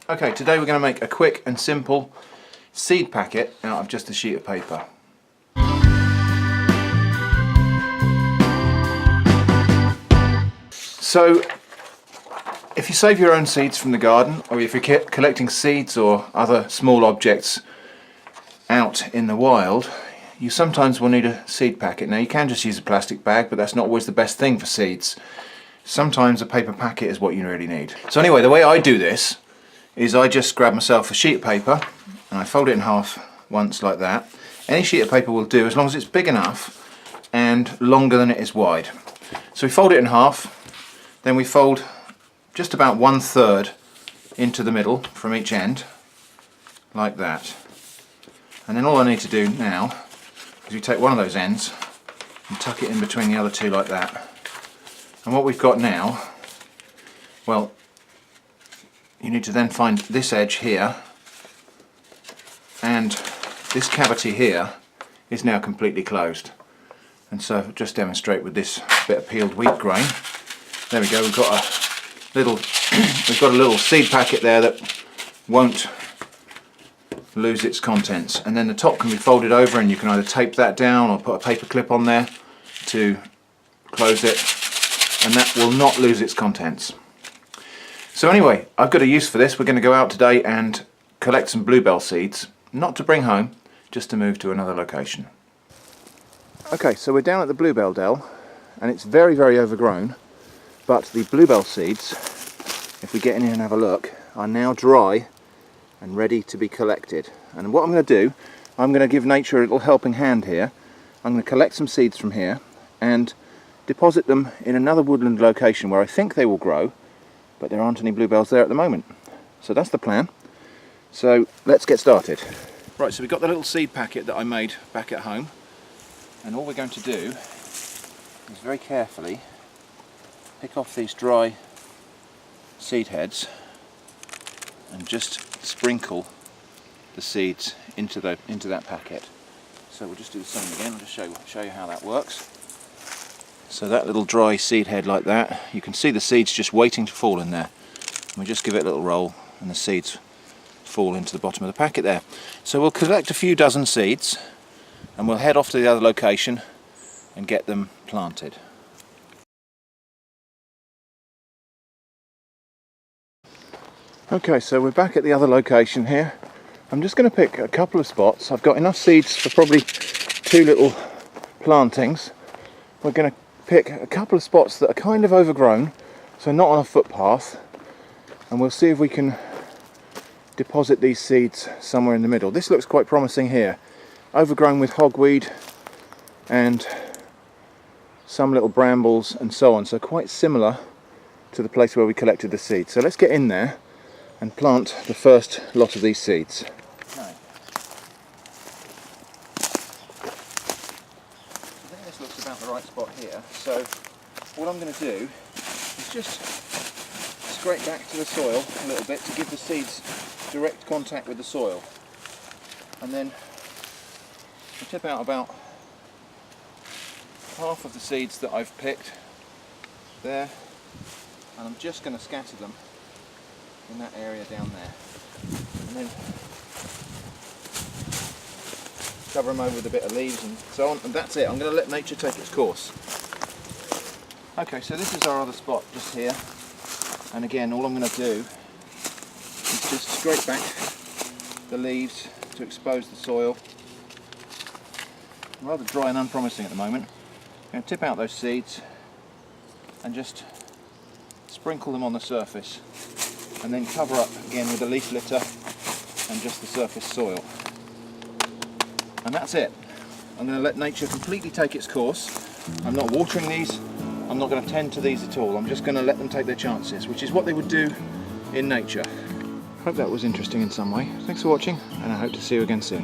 Okay, today we're going to make a quick and simple seed packet out of just a sheet of paper. So, if you save your own seeds from the garden, or if you're collecting seeds or other small objects out in the wild, you sometimes will need a seed packet. Now you can just use a plastic bag, but that's not always the best thing for seeds. Sometimes a paper packet is what you really need. So anyway, the way I do this is I just grab myself a sheet of paper and I fold it in half once like that. Any sheet of paper will do as long as it's big enough and longer than it is wide. So we fold it in half, then we fold just about 1/3 into the middle from each end, like that. And then all I need to do now is we take one of those ends and tuck it in between the other two like that. And what we've got now, well, you need to then find this edge here, and this cavity here is now completely closed. And so I'll just demonstrate with this bit of peeled wheat grain. There we go, we've got a little seed packet there that won't lose its contents. And then the top can be folded over and you can either tape that down or put a paper clip on there to close it, and that will not lose its contents. So anyway, I've got a use for this. We're going to go out today and collect some bluebell seeds, not to bring home, just to move to another location. Okay, so we're down at the bluebell dell, and it's very, very overgrown, but the bluebell seeds, if we get in here and have a look, are now dry and ready to be collected. And what I'm going to do, I'm going to give nature a little helping hand here. I'm going to collect some seeds from here and deposit them in another woodland location where I think they will grow, but there aren't any bluebells there at the moment. So that's the plan. So let's get started. Right, so we've got the little seed packet that I made back at home, and all we're going to do is very carefully pick off these dry seed heads and just sprinkle the seeds into that packet. So we'll just do the same again. I'll just show you how that works. So that little dry seed head like that, you can see the seeds just waiting to fall in there. And we just give it a little roll and the seeds fall into the bottom of the packet there. So we'll collect a few dozen seeds and we'll head off to the other location and get them planted. Okay, so we're back at the other location here. I'm just going to pick a couple of spots. I've got enough seeds for probably 2 little plantings. We're going to pick a couple of spots that are kind of overgrown, so not on a footpath, and we'll see if we can deposit these seeds somewhere in the middle. This looks quite promising here, overgrown with hogweed and some little brambles and so on, so quite similar to the place where we collected the seeds. So let's get in there and plant the first lot of these seeds. About the right spot here, so what I'm going to do is just scrape back to the soil a little bit to give the seeds direct contact with the soil, and then I tip out about half of the seeds that I've picked there, and I'm just going to scatter them in that area down there, and then cover them over with a bit of leaves and so on, and that's it. I'm going to let nature take its course. Okay, so this is our other spot just here, and again all I'm going to do is just scrape back the leaves to expose the soil. Rather dry and unpromising at the moment. I'm going to tip out those seeds and just sprinkle them on the surface, and then cover up again with a leaf litter and just the surface soil. And that's it. I'm going to let nature completely take its course. I'm not watering these, I'm not going to tend to these at all. I'm just going to let them take their chances, which is what they would do in nature. Hope that was interesting in some way. Thanks for watching, and I hope to see you again soon.